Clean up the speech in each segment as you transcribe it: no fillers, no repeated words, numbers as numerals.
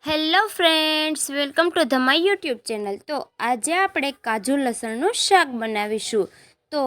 Hello friends, welcome to the my YouTube channel. તો આજે આપણે કાજુ લસણનું શાક બનાવીશું। તો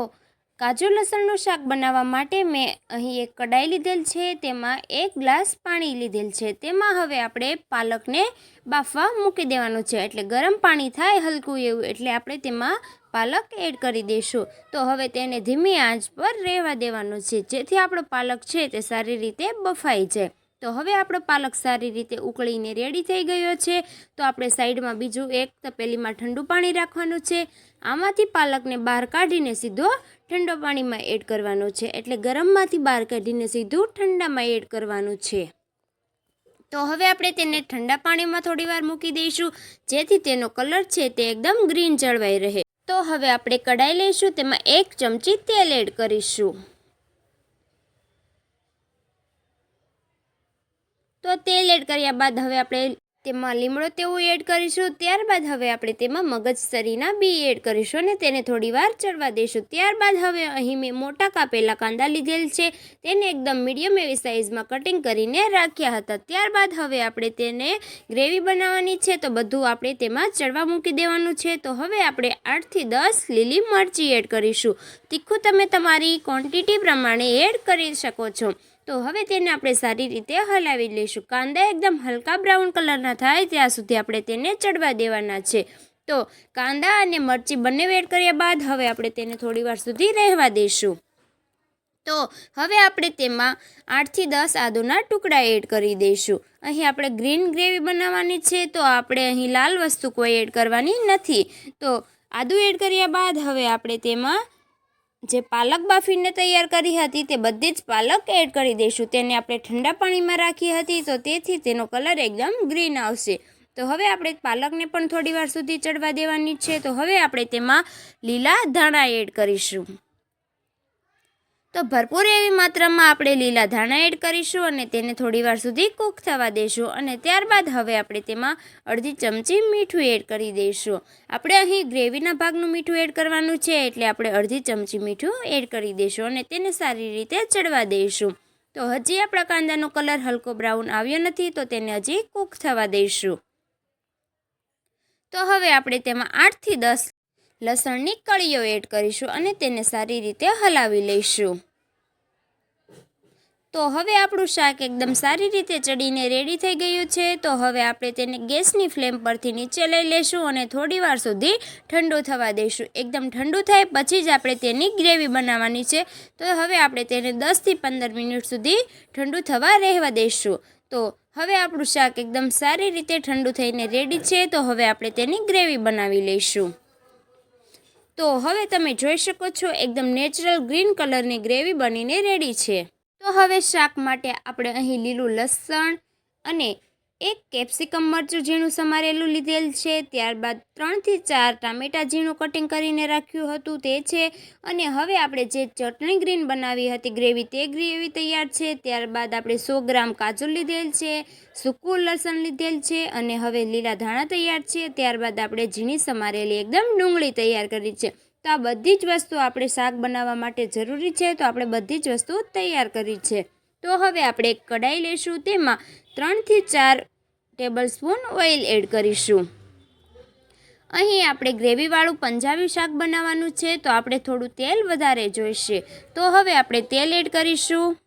કાજુ લસણનું શાક બનાવવા માટે મેં અહીં એક કડાઈ લીધેલ છે, તેમાં 1 ગ્લાસ પાણી લીધેલ છે। તેમાં હવે આપણે પાલકને બાફવા મૂકી દેવાનું છે, એટલે ગરમ પાણી થાય હલકું એવું, એટલે આપણે તેમાં પાલક એડ કરી દઈશું। તો હવે તેને ધીમી આંચ પર રહેવા દેવાનું છે, જેથી આપણો પાલક છે તે સારી રીતે બફાઈ જાય। તો હવે આપણો પાલક સારી રીતે ઉકળીને રેડી થઈ ગયો છે। તો આપણે સાઈડમાં બીજું એક તપેલીમાં ઠંડુ પાણી રાખવાનું છે। આમાંથી પાલકને બહાર કાઢીને સીધો ઠંડો પાણીમાં એડ કરવાનો છે, એટલે ગરમમાંથી બહાર કાઢીને સીધું ઠંડામાં એડ કરવાનું છે। તો હવે આપણે તેને ઠંડા પાણીમાં થોડી વાર મૂકી દઈશું, જેથી તેનો કલર છે તે એકદમ ગ્રીન જળવાઈ રહે। તો હવે આપણે કઢાઈ લઈશું, તેમાં 1 ચમચી તેલ એડ કરીશું। તો તેલ એડ કર્યા બાદ હવે આપણે તેમાં લીમડો તેવું એડ કરીશું। ત્યારબાદ હવે આપણે તેમાં મગજતરીના બી એડ કરીશું અને તેને થોડી વાર ચડવા દઈશું। ત્યારબાદ હવે અહીં મેં મોટા કાપેલા કાંદા લીધેલ છે, તેને એકદમ મીડિયમ એવી સાઇઝમાં કટિંગ કરીને રાખ્યા હતા। ત્યારબાદ હવે આપણે તેને ગ્રેવી બનાવવાની છે, તો બધું આપણે તેમાં ચડવા મૂકી દેવાનું છે। તો હવે આપણે 8 થી 10 લીલી મરચી એડ કરીશું। તીખું તમે તમારી ક્વોન્ટિટી પ્રમાણે એડ કરી શકો છો। તો હવે તેને આપણે સારી રીતે હલાવી લઈશું। કાંદા એકદમ હલકા બ્રાઉન કલરના થાય ત્યાં સુધી આપણે તેને ચડવા દેવાના છે। તો કાંદા અને મરચી બંને એડ કર્યા બાદ હવે આપણે તેને થોડી વાર સુધી રહેવા દઈશું। તો હવે આપણે તેમાં 8 થી 10 આદુના ટુકડા એડ કરી દઈશું। અહીં આપણે ગ્રીન ગ્રેવી બનાવવાની છે, તો આપણે અહીં લાલ વસ્તુ કોઈ એડ કરવાની નથી। તો આદુ એડ કર્યા બાદ હવે આપણે તેમાં જે પાલક બાફીને તૈયાર કરી હતી તે બધી જ પાલક એડ કરી દઈશું। તેને આપણે ઠંડા પાણીમાં રાખી હતી, તો તેથી તેનો કલર એકદમ ગ્રીન આવશે। તો હવે આપણે પાલકને પણ થોડી વાર સુધી ચડવા દેવાની છે। તો હવે આપણે તેમાં લીલા ધાણા એડ કરીશું। તો ભરપૂર એવી માત્રામાં આપણે લીલા ધાણા એડ કરીશું અને તેને થોડી વાર સુધી કૂક થવા દઈશું। અને ત્યારબાદ હવે આપણે તેમાં અડધી ચમચી મીઠું એડ કરી દઈશું। આપણે અહીં ગ્રેવીના ભાગનું મીઠું એડ કરવાનું છે, એટલે આપણે અડધી ચમચી મીઠું એડ કરી દઈશું અને તેને સારી રીતે ચડવા દઈશું। તો હજી આપણા કાંદાનો કલર હલકો બ્રાઉન આવ્યો નથી, તો તેને હજી કૂક થવા દઈશું। તો હવે આપણે તેમાં 8 થી 10 લસણની કળીઓ એડ કરીશું અને તેને સારી રીતે હલાવી લઈશું। તો હવે આપણું શાક એકદમ સારી રીતે ચડીને રેડી થઈ ગયું છે। તો હવે આપણે તેને ગેસની ફ્લેમ પરથી નીચે લઈ લઈશું અને થોડી વાર સુધી ઠંડુ થવા દઈશું। એકદમ ઠંડુ થાય પછી જ આપણે તેની ગ્રેવી બનાવવાની છે। તો હવે આપણે તેને 10 થી 15 મિનિટ સુધી ઠંડુ થવા રહેવા દઈશું। તો હવે આપણું શાક એકદમ સારી રીતે ઠંડુ થઈને રેડી છે। તો હવે આપણે તેની ગ્રેવી બનાવી લઈશું। તો હવે તમે જોઈ શકો છો એકદમ નેચરલ ગ્રીન કલરની ગ્રેવી બનીને રેડી છે। તો હવે શાક માટે આપણે અહીં લીલું લસણ અને 1 કેપ્સિકમ મરચું ઝીણું સમારેલું લીધેલ છે। ત્યારબાદ 3 થી 4 ટામેટાં ઝીણું કટિંગ કરીને રાખ્યું હતું તે છે। અને હવે આપણે જે ચટણી ગ્રીન બનાવી હતી ગ્રેવી, તે ગ્રેવી તૈયાર છે। ત્યારબાદ આપણે 100 ગ્રામ કાજુ લીધેલ છે, સૂકું લસણ લીધેલ છે અને હવે લીલા ધાણા તૈયાર છે। ત્યારબાદ આપણે ઝીણી સમારેલી એકદમ ડુંગળી તૈયાર કરી છે। તો આ બધી જ વસ્તુ આપણે શાક બનાવવા માટે જરૂરી છે, તો આપણે બધી જ વસ્તુ તૈયાર કરી છે। તો હવે આપણે એક કઢાઈ લઈશું, તેમાં 3 થી 4 ટેબલ સ્પૂન ઓઇલ એડ કરીશું। અહીં આપણે ગ્રેવીવાળું પંજાબી શાક બનાવવાનું છે, તો આપણે થોડું તેલ વધારે જોઈશે। તો હવે આપણે તેલ એડ કરીશું।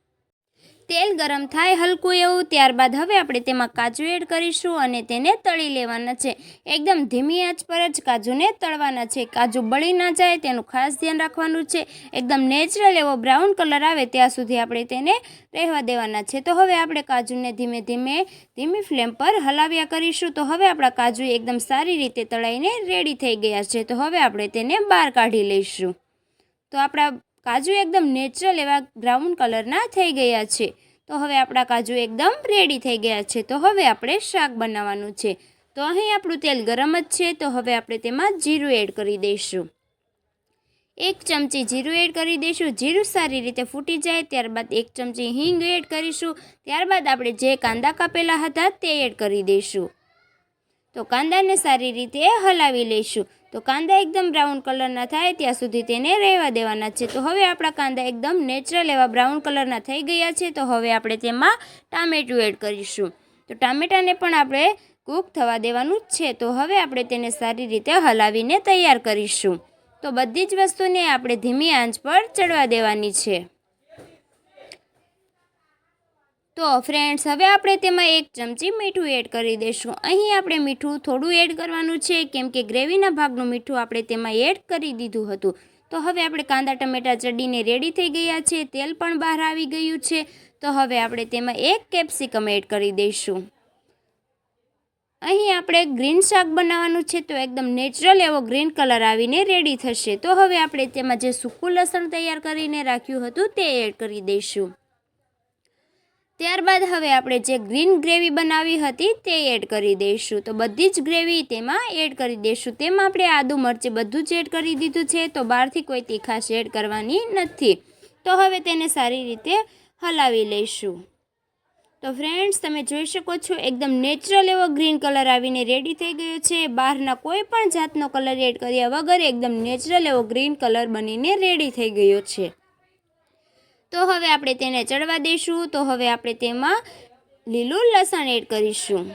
તેલ ગરમ થાય હલકું એવું, ત્યારબાદ હવે આપણે તેમાં કાજુ એડ કરીશું અને તેને તળી લેવાના છે। એકદમ ધીમી આંચ પર જ કાજુને તળવાના છે, કાજુ બળી ના જાય તેનું ખાસ ધ્યાન રાખવાનું છે। એકદમ નેચરલ એવો બ્રાઉન કલર આવે ત્યાં સુધી આપણે તેને રહેવા દેવાના છે। તો હવે આપણે કાજુને ધીમી ફ્લેમ પર હલાવ્યા કરીશું। તો હવે આપણા કાજુ એકદમ સારી રીતે તળાઈને રેડી થઈ ગયા છે। તો હવે આપણે તેને બહાર કાઢી લઈશું। તો આપણા કાજુ એકદમ નેચરલ એવા બ્રાઉન કલરના થઈ ગયા છે। તો હવે આપણા કાજુ એકદમ રેડી થઈ ગયા છે। તો હવે આપણે શાક બનાવવાનું છે। તો અહીં આપણું તેલ ગરમ જ છે। તો હવે આપણે તેમાં જીરું એડ કરી દઈશું। 1 ચમચી જીરું એડ કરી દઈશું। જીરું સારી રીતે ફૂટી જાય ત્યારબાદ 1 ચમચી હિંગ એડ કરીશું। ત્યારબાદ આપણે જે કાંદા કાપેલા હતા તે એડ કરી દઈશું। તો કાંદાને સારી રીતે હલાવી લઈશું। તો કાંદા એકદમ બ્રાઉન કલરના થાય ત્યાં સુધી તેને રહેવા દેવાના છે। તો હવે આપણા કાંદા એકદમ નેચરલ એવા બ્રાઉન કલરના થઈ ગયા છે। તો હવે આપણે તેમાં ટામેટું એડ કરીશું। તો ટામેટાને પણ આપણે કૂક થવા દેવાનું જ છે. તો હવે આપણે તેને સારી રીતે હલાવીને તૈયાર કરીશું. તો બધી જ વસ્તુને આપણે ધીમી આંચ પર ચડવા દેવાની છે. તો ફ્રેન્ડ્સ, હવે આપણે તેમાં 1 ચમચી મીઠું એડ કરી દઈશું. અહીં આપણે મીઠું થોડું એડ કરવાનું છે, કેમ કે ગ્રેવીના ભાગનું મીઠું આપણે તેમાં એડ કરી દીધું હતું. તો હવે આપણે કાંદા ટમેટા ચડીને રેડી થઈ ગયા છે. તેલ પણ બહાર આવી ગયું છે. તો હવે આપણે તેમાં 1 કેપ્સિકમ એડ કરી દઈશું. અહીં આપણે ગ્રીન શાક બનાવવાનું છે, તો એકદમ નેચરલ એવો ગ્રીન કલર આવીને રેડી થશે. તો હવે આપણે તેમાં જે સૂકું લસણ તૈયાર કરીને રાખ્યું હતું તે એડ કરી દઈશું. ત્યારબાદ હવે આપણે જે ગ્રીન ગ્રેવી બનાવી હતી તે એડ કરી દઈશું. તો બધી જ ગ્રેવી તેમાં એડ કરી દઈશું. તેમાં આપણે આદુ મરચી બધું જ એડ કરી દીધું છે. તો બહારથી કોઈ તીખાશ એડ કરવાની નથી. તો હવે તેને સારી રીતે હલાવી લઈશું. તો ફ્રેન્ડ્સ, તમે જોઈ શકો છો એકદમ નેચરલ એવો ગ્રીન કલર આવીને રેડી થઈ ગયો છે. બહારના કોઈ પણ જાતનો કલર એડ કર્યા વગર એકદમ નેચરલ એવો ગ્રીન કલર બનીને રેડી થઈ ગયો છે. તો હવે આપણે તેને ચડવા દઈશું. તો હવે આપણે તેમાં લીલું લસણ એડ કરીશું.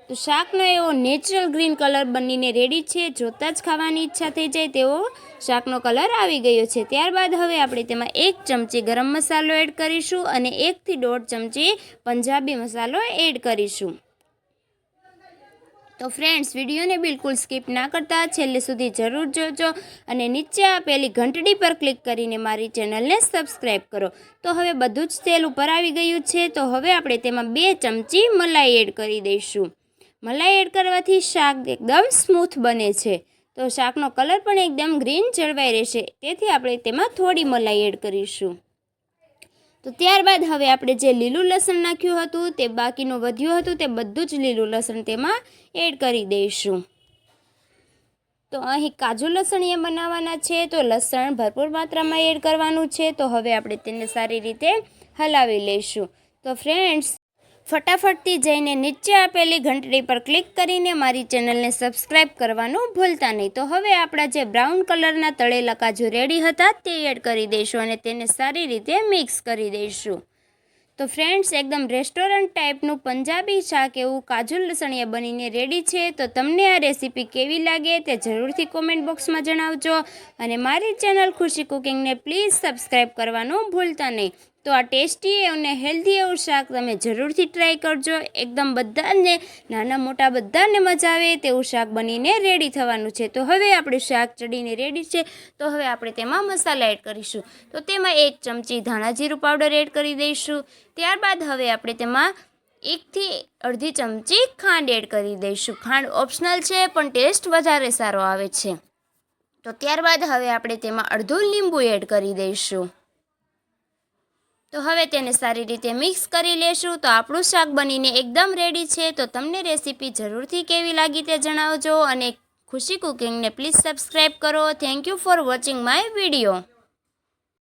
તો શાકનો એવો નેચરલ ગ્રીન કલર બનીને રેડી છે. જોતાં જ ખાવાની ઈચ્છા થઈ જાય તેવો શાકનો કલર આવી ગયો છે. ત્યારબાદ હવે આપણે તેમાં 1 ચમચી ગરમ મસાલો એડ કરીશું અને 1 થી 1.5 ચમચી પંજાબી મસાલો એડ કરીશું. તો ફ્રેન્ડ્સ, વિડીયોને બિલકુલ સ્કીપ ના કરતા છેલ્લે સુધી જરૂર જોજો અને નીચે આપેલી ઘંટડી પર ક્લિક કરીને મારી ચેનલને સબસ્ક્રાઈબ કરો. તો હવે બધું જ તેલ ઉપર આવી ગયું છે. તો હવે આપણે તેમાં 2 ચમચી મલાઈ એડ કરી દઈશું. મલાઈ એડ કરવાથી શાક એકદમ સ્મૂથ બને છે. તો શાકનો કલર પણ એકદમ ગ્રીન જળવાઈ રહેશે. તેથી આપણે તેમાં થોડી મલાઈ એડ કરીશું. તો ત્યારબાદ હવે આપણે જે લીલું લસણ નાખ્યું હતું તે બાકીનું વધ્યું હતું તે બધું જ લીલું લસણ તેમાં એડ કરી દઈશું. તો અહીં કાજુ લસણિયા બનાવવાના છે, તો લસણ ભરપૂર માત્રામાં એડ કરવાનું છે. તો હવે આપણે તેને સારી રીતે હલાવી લઈશું. તો ફ્રેન્ડ્સ, ફટાફટથી જઈને નીચે આપેલી ઘંટડી પર ક્લિક કરીને મારી ચેનલને સબસ્ક્રાઈબ કરવાનું ભૂલતા નહીં. તો હવે આપણા જે બ્રાઉન કલરના તળેલા કાજુ રેડી હતા તે એડ કરી દઈશું અને તેને સારી રીતે મિક્સ કરી દઈશું. તો ફ્રેન્ડ્સ, એકદમ રેસ્ટોરન્ટ ટાઈપનું પંજાબી શાક એવું કાજુ લસણિયા બનીને રેડી છે. તો તમને આ રેસીપી કેવી લાગે તે જરૂરથી કોમેન્ટ બોક્સમાં જણાવજો અને મારી ચેનલ ખુશી કુકિંગને પ્લીઝ સબસ્ક્રાઈબ કરવાનું ભૂલતા નહીં. તો આ ટેસ્ટી અને હેલ્ધી એવું શાક તમે જરૂરથી ટ્રાય કરજો. એકદમ બધાને, નાના મોટા બધાને મજા આવે તેવું શાક બનીને રેડી થવાનું છે. તો હવે આપણું શાક ચડીને રેડી છે. તો હવે આપણે તેમાં મસાલા એડ કરીશું. તો તેમાં 1 ચમચી ધાણા જીરું પાવડર એડ કરી દઈશું. ત્યારબાદ હવે આપણે તેમાં 1 થી અડધી ચમચી ખાંડ એડ કરી દઈશું. ખાંડ ઓપ્શનલ છે, પણ ટેસ્ટ વધારે સારો આવે છે. તો ત્યારબાદ હવે આપણે તેમાં અડધું લીંબુ એડ કરી દઈશું. તો હવે તેને સારી રીતે મિક્સ કરી લેશું. તો આપણું શાક બનીને એકદમ રેડી છે. તો તમને રેસીપી જરૂરથી કેવી લાગી તે જણાવજો અને ખુશી કુકિંગને પ્લીઝ સબસ્ક્રાઈબ કરો. Thank you for watching my video.